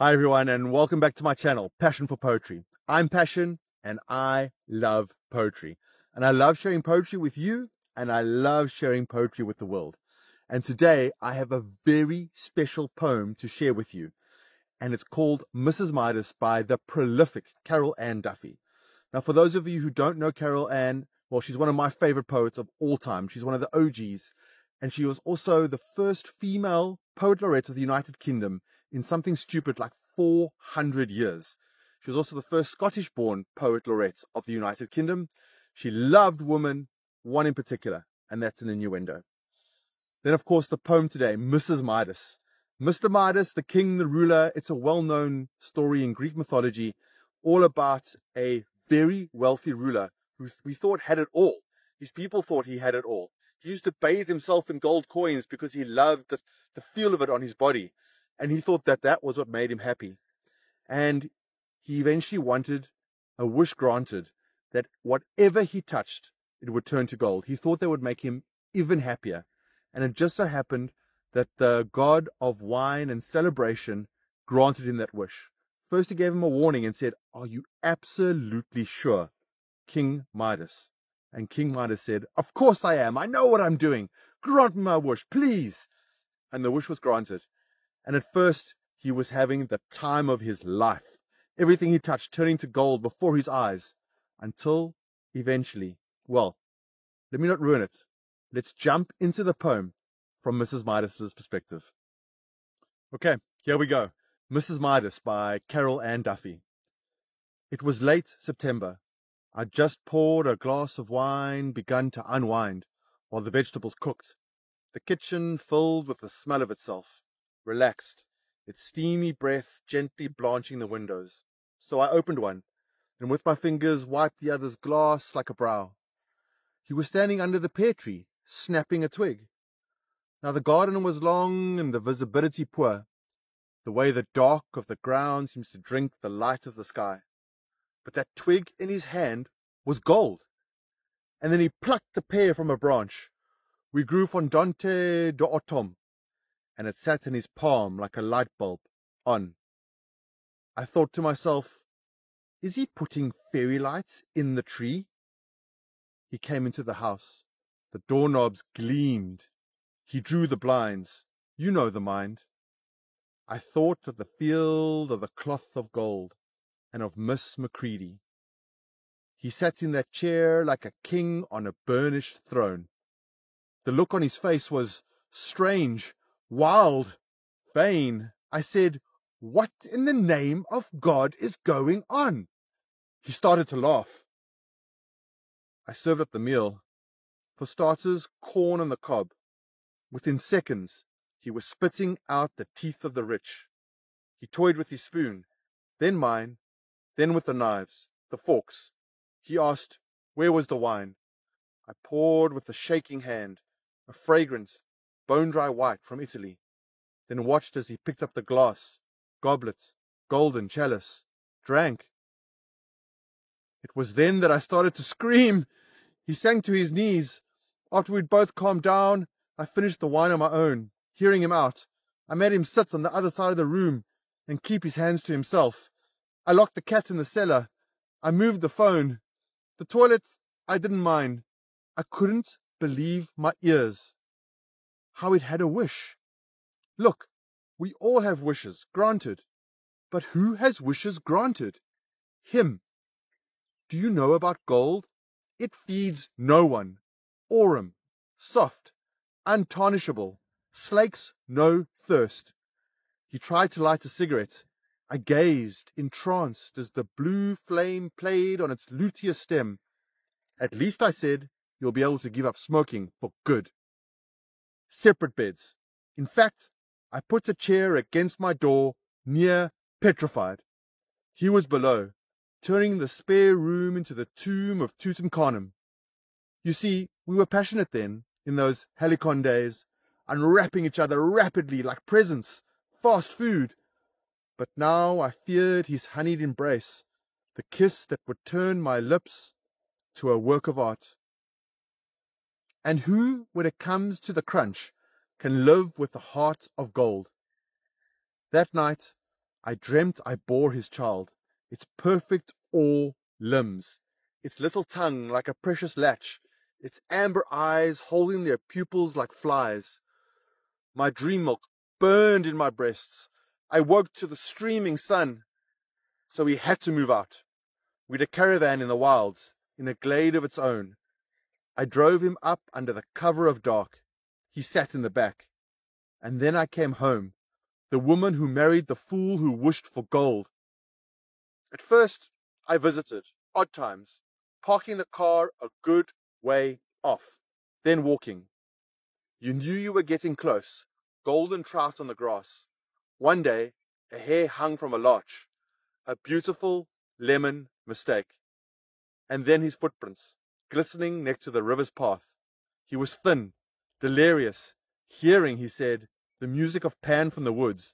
Hi everyone, and welcome back to my channel, Passion for Poetry. I'm Passion and I love poetry. And I love sharing poetry with you, and I love sharing poetry with the world. And today I have a very special poem to share with you. And it's called Mrs. Midas by the prolific Carol Ann Duffy. Now, for those of you who don't know Carol Ann, well, she's one of my favorite poets of all time. She's one of the OGs. And she was also the first female poet laureate of the United Kingdom in something stupid like 400 years. She was also the first Scottish-born poet laureate of the United Kingdom. She loved women, one in particular, and that's an innuendo. Then, of course, the poem today, Mrs. Midas. Mr. Midas, the king, the ruler, it's a well-known story in Greek mythology, all about a very wealthy ruler who we thought had it all. His people thought he had it all. He used to bathe himself in gold coins because he loved the feel of it on his body. And he thought that that was what made him happy. And he eventually wanted a wish granted that whatever he touched, it would turn to gold. He thought that would make him even happier. And it just so happened that the god of wine and celebration granted him that wish. First, he gave him a warning and said, "Are you absolutely sure, King Midas?" And King Midas said, "Of course I am. I know what I'm doing. Grant me my wish, please." And the wish was granted. And at first, he was having the time of his life. Everything he touched turning to gold before his eyes. Until eventually, well, let me not ruin it. Let's jump into the poem from Mrs. Midas's perspective. Okay, here we go. Mrs. Midas by Carol Ann Duffy. It was late September. I'd just poured a glass of wine, begun to unwind, while the vegetables cooked. The kitchen filled with the smell of itself, relaxed, its steamy breath gently blanching the windows. So I opened one, and with my fingers wiped the other's glass like a brow. He was standing under the pear tree, snapping a twig. Now the garden was long and the visibility poor, the way the dark of the ground seems to drink the light of the sky. But that twig in his hand was gold. And then he plucked the pear from a branch. We grew fondante d'automne, and it sat in his palm like a light bulb on. I thought to myself, is he putting fairy lights in the tree? He came into the house. The doorknobs gleamed. He drew the blinds. You know the mind. I thought of the field of the cloth of gold, and of Miss Macready. He sat in that chair like a king on a burnished throne. The look on his face was strange, wild, vain. I said, "What in the name of God is going on?" He started to laugh. I served up the meal. For starters, corn on the cob. Within seconds, he was spitting out the teeth of the rich. He toyed with his spoon, then mine, then with the knives, the forks. He asked, where was the wine? I poured with a shaking hand, a fragrant, bone-dry white from Italy, then watched as he picked up the glass, goblet, golden chalice, drank. It was then that I started to scream. He sank to his knees. After we'd both calmed down, I finished the wine on my own, hearing him out. I made him sit on the other side of the room and keep his hands to himself. I locked the cat in the cellar. I moved the phone. The toilets, I didn't mind. I couldn't believe my ears. How it had a wish. Look, we all have wishes, granted. But who has wishes granted? Him. Do you know about gold? It feeds no one. Aurum, soft, untarnishable, slakes no thirst. He tried to light a cigarette. I gazed, entranced, as the blue flame played on its luteous stem. At least, I said, you'll be able to give up smoking for good. Separate beds. In fact, I put a chair against my door, near petrified. He was below, turning the spare room into the tomb of Tutankhamun. You see, we were passionate then, in those Helicon days, unwrapping each other rapidly like presents, fast food. But now I feared his honeyed embrace, the kiss that would turn my lips to a work of art. And who, when it comes to the crunch, can live with a heart of gold? That night, I dreamt I bore his child, its perfect all limbs, its little tongue like a precious latch, its amber eyes holding their pupils like flies. My dream milk burned in my breasts. I woke to the streaming sun. So we had to move out. We'd a caravan in the wilds, in a glade of its own. I drove him up under the cover of dark. He sat in the back. And then I came home, the woman who married the fool who wished for gold. At first, I visited, odd times, parking the car a good way off, then walking. You knew you were getting close, golden trout on the grass. One day, a hare hung from a larch, a beautiful lemon mistake. And then his footprints, glistening next to the river's path. He was thin, delirious. Hearing, he said, the music of Pan from the woods.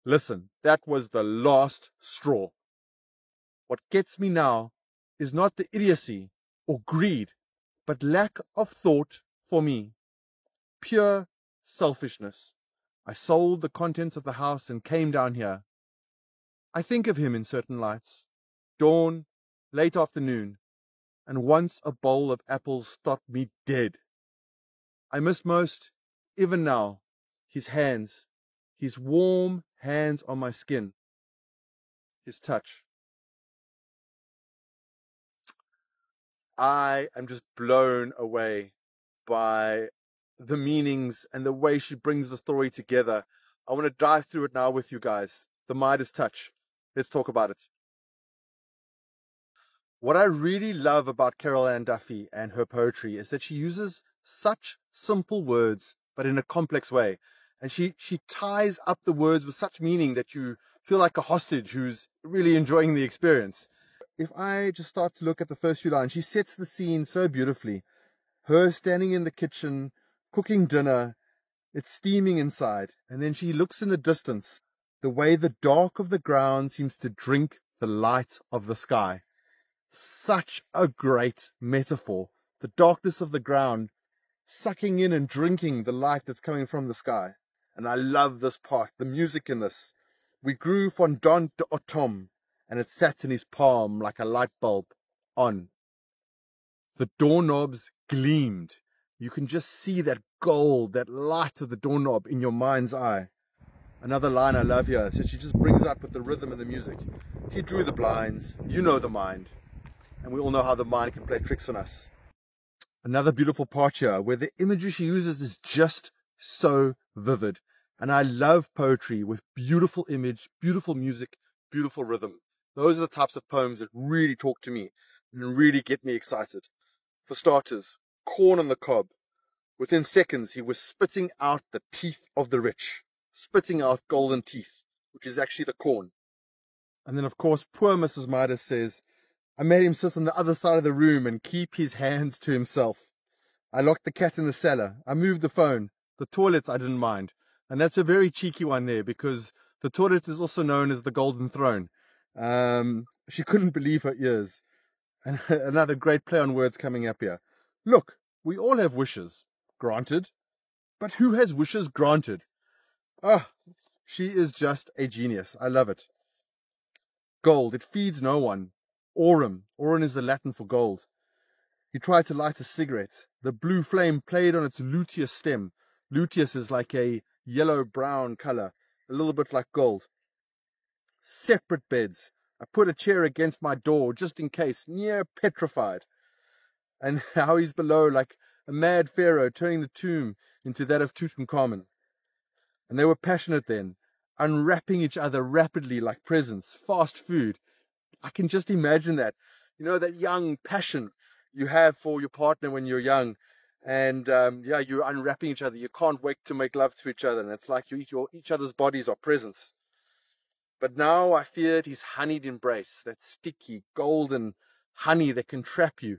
Listen, that was the last straw. What gets me now is not the idiocy or greed, but lack of thought for me. Pure selfishness. I sold the contents of the house and came down here. I think of him in certain lights. Dawn, late afternoon, and once a bowl of apples stopped me dead. I miss most, even now, his hands, his warm hands on my skin, his touch. I am just blown away by the meanings and the way she brings the story together. I want to dive through it now with you guys. The Midas touch. Let's talk about it. What I really love about Carol Ann Duffy and her poetry is that she uses such simple words, but in a complex way. And she ties up the words with such meaning that you feel like a hostage who's really enjoying the experience. If I just start to look at the first few lines, she sets the scene so beautifully. Her standing in the kitchen, cooking dinner, it's steaming inside. And then she looks in the distance, the way the dark of the ground seems to drink the light of the sky. Such a great metaphor. The darkness of the ground sucking in and drinking the light that's coming from the sky. And I love this part, the music in this. We grew fondant d'automne, and it sat in his palm like a light bulb on. The doorknobs gleamed. You can just see that gold, that light of the doorknob in your mind's eye. Another line I love here is that she just brings up with the rhythm and the music. He drew the blinds, you know the mind. And we all know how the mind can play tricks on us. Another beautiful part here where the imagery she uses is just so vivid. And I love poetry with beautiful image, beautiful music, beautiful rhythm. Those are the types of poems that really talk to me and really get me excited. For starters, corn on the cob. Within seconds, he was spitting out the teeth of the rich, spitting out golden teeth, which is actually the corn. And then, of course, poor Mrs. Midas says, I made him sit on the other side of the room and keep his hands to himself. I locked the cat in the cellar. I moved the phone. The toilets I didn't mind. And that's a very cheeky one there because the toilet is also known as the Golden Throne. She couldn't believe her ears. And another great play on words coming up here. Look, we all have wishes. Granted. But who has wishes granted? Oh, she is just a genius. I love it. Gold, it feeds no one. Aurum. Aurum is the Latin for gold. He tried to light a cigarette. The blue flame played on its luteus stem. Luteus is like a yellow-brown color, a little bit like gold. Separate beds. I put a chair against my door just in case, near petrified. And how he's below like a mad pharaoh turning the tomb into that of Tutankhamun. And they were passionate then, unwrapping each other rapidly like presents, fast food. I can just imagine that. You know, that young passion you have for your partner when you're young. And you're unwrapping each other. You can't wait to make love to each other. And it's like you eat each other's bodies are presents. But now I feared his honeyed embrace, that sticky, golden honey that can trap you.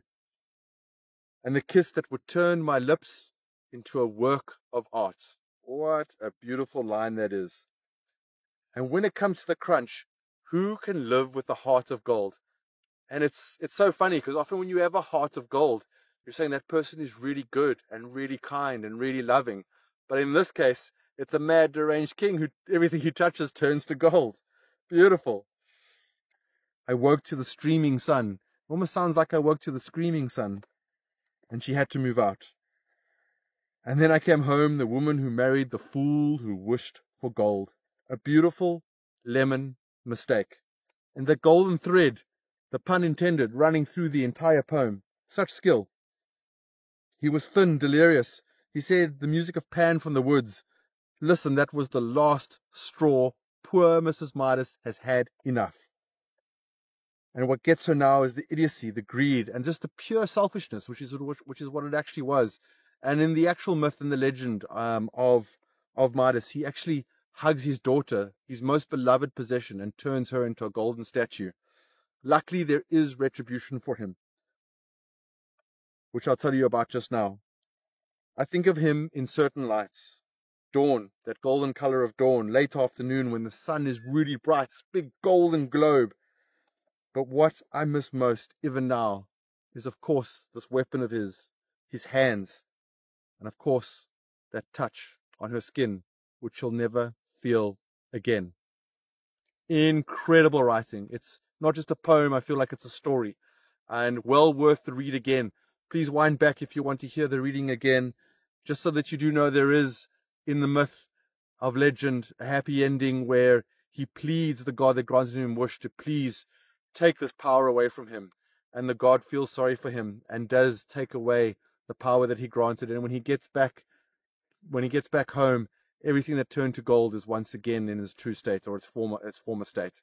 And the kiss that would turn my lips into a work of art. What a beautiful line that is. And when it comes to the crunch, who can live with a heart of gold? And it's so funny because often when you have a heart of gold, you're saying that person is really good and really kind and really loving. But in this case, it's a mad, deranged king who everything he touches turns to gold. Beautiful. I woke to the streaming sun. Almost sounds like I woke to the screaming sun. And she had to move out. And then I came home, the woman who married the fool who wished for gold. A beautiful lemon mistake. And the golden thread, the pun intended, running through the entire poem. Such skill. He was thin, delirious. He said, the music of Pan from the woods. Listen, that was the last straw. Poor Mrs. Midas has had enough. And what gets her now is the idiocy, the greed, and just the pure selfishness, which is what it actually was. And in the actual myth and the legend of Midas, he actually hugs his daughter, his most beloved possession, and turns her into a golden statue. Luckily, there is retribution for him, which I'll tell you about just now. I think of him in certain lights. Dawn, that golden color of dawn, late afternoon when the sun is really bright, big golden globe. But what I miss most, even now, is of course this weapon of his hands, and of course that touch on her skin, which she'll never feel again. Incredible writing. It's not just a poem, I feel like it's a story, and well worth the read again. Please wind back if you want to hear the reading again, just so that you do know there is, in the myth of legend, a happy ending where he pleads the god that granted him wish to please take this power away from him, and the god feels sorry for him and does take away the power that he granted. And when he gets back home, everything that turned to gold is once again in its true state, or its former state.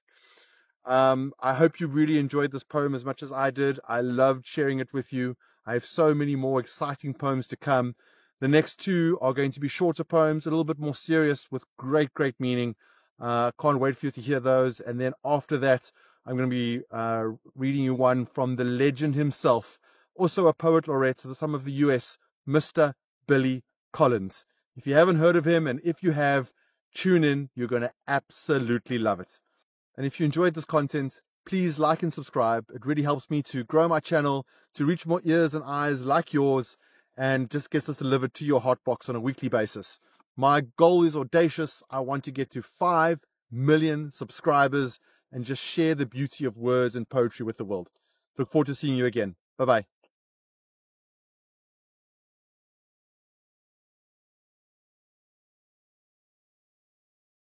I hope you really enjoyed this poem as much as I did. I loved sharing it with you. I have so many more exciting poems to come. The next two are going to be shorter poems, a little bit more serious with great meaning. Can't wait for you to hear those. And then after that, I'm going to be reading you one from the legend himself, also a poet laureate to the Some of the US, Mr. Billy Collins. If you haven't heard of him, and if you have, tune in. You're going to absolutely love it. And if you enjoyed this content, please like and subscribe. It really helps me to grow my channel, to reach more ears and eyes like yours, and just gets this delivered to your hotbox on a weekly basis. My goal is audacious. I want to get to 5 million subscribers and just share the beauty of words and poetry with the world. Look forward to seeing you again. Bye-bye.